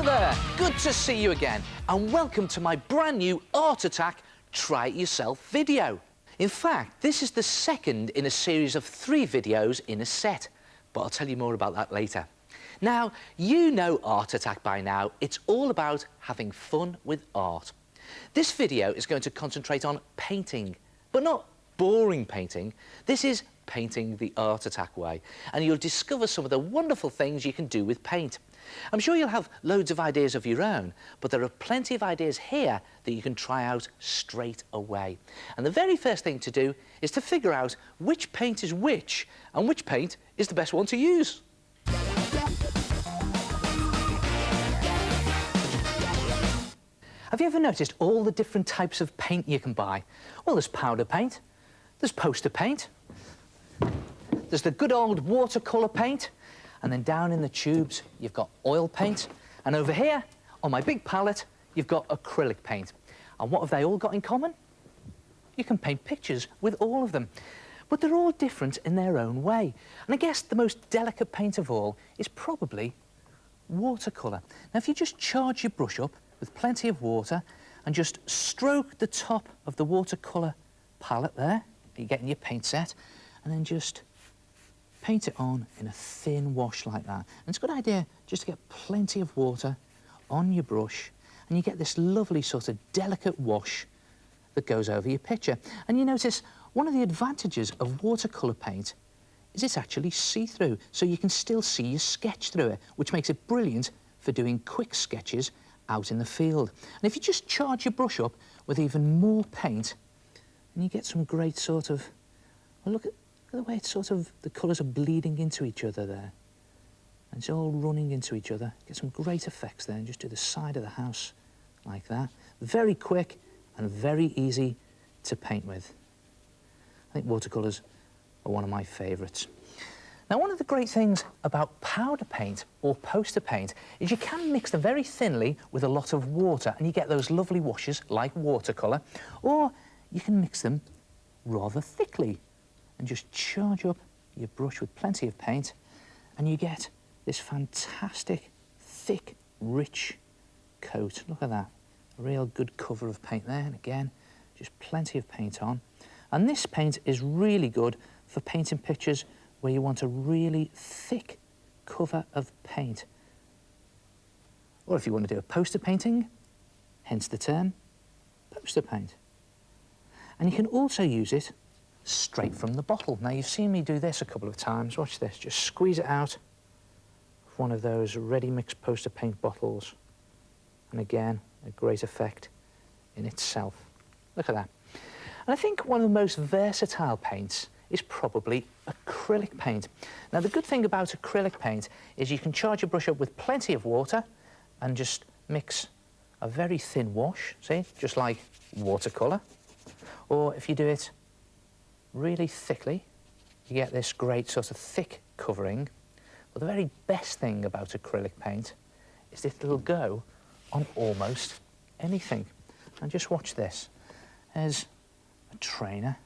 Hello there, good to see you again, and welcome to my brand new Art Attack Try It Yourself video. In fact, this is the second in a series of 3 videos in a set, but I'll tell you more about that later. Now, you know Art Attack by now. It's all about having fun with art. This video is going to concentrate on painting, but not boring painting. This is painting the Art Attack way, and you'll discover some of the wonderful things you can do with paint. I'm sure you'll have loads of ideas of your own, but there are plenty of ideas here that you can try out straight away. And the very first thing to do is to figure out which paint is which and which paint is the best one to use. Have you ever noticed all the different types of paint you can buy? Well, there's powder paint, there's poster paint, there's the good old watercolour paint, and then down in the tubes you've got oil paint, and over here on my big palette you've got acrylic paint. And what have they all got in common? You can paint pictures with all of them, but they're all different in their own way. And I guess the most delicate paint of all is probably watercolour. Now, if you just charge your brush up with plenty of water and just stroke the top of the watercolour palette there, you're getting your paint set, and then just paint it on in a thin wash like that. And it's a good idea just to get plenty of water on your brush, and you get this lovely sort of delicate wash that goes over your picture. And you notice one of the advantages of watercolour paint is it's actually see-through, so you can still see your sketch through it, which makes it brilliant for doing quick sketches out in the field. And if you just charge your brush up with even more paint, and you get some great sort of, well, look at the way it's sort of, the colours are bleeding into each other there. And it's all running into each other. Get some great effects there, and just do the side of the house like that. Very quick and very easy to paint with. I think watercolours are one of my favourites. Now, one of the great things about powder paint or poster paint is you can mix them very thinly with a lot of water, and you get those lovely washes like watercolour, or you can mix them rather thickly and just charge up your brush with plenty of paint, and you get this fantastic, thick, rich coat. Look at that. A real good cover of paint there, and again, just plenty of paint on. And this paint is really good for painting pictures where you want a really thick cover of paint. Or if you want to do a poster painting, hence the term poster paint. And you can also use it straight from the bottle. Now, you've seen me do this a couple of times. Watch this. Just squeeze it out of one of those ready-mixed poster paint bottles. And again, a great effect in itself. Look at that. And I think one of the most versatile paints is probably acrylic paint. Now, the good thing about acrylic paint is you can charge your brush up with plenty of water and just mix a very thin wash, see, just like watercolour. Or if you do it really thickly, you get this great sort of thick covering. But the very best thing about acrylic paint is that it'll go on almost anything. And just watch this. There's a trainer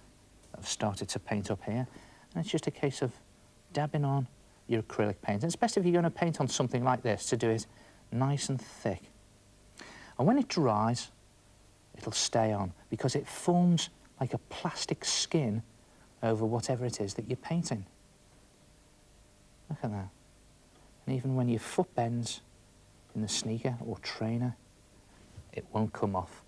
that I've started to paint up here, and it's just a case of dabbing on your acrylic paint. And it's best if you're going to paint on something like this to do it nice and thick. And when it dries, it'll stay on because it forms like a plastic skin over whatever it is that you're painting. Look at that. And even when your foot bends in the sneaker or trainer, it won't come off.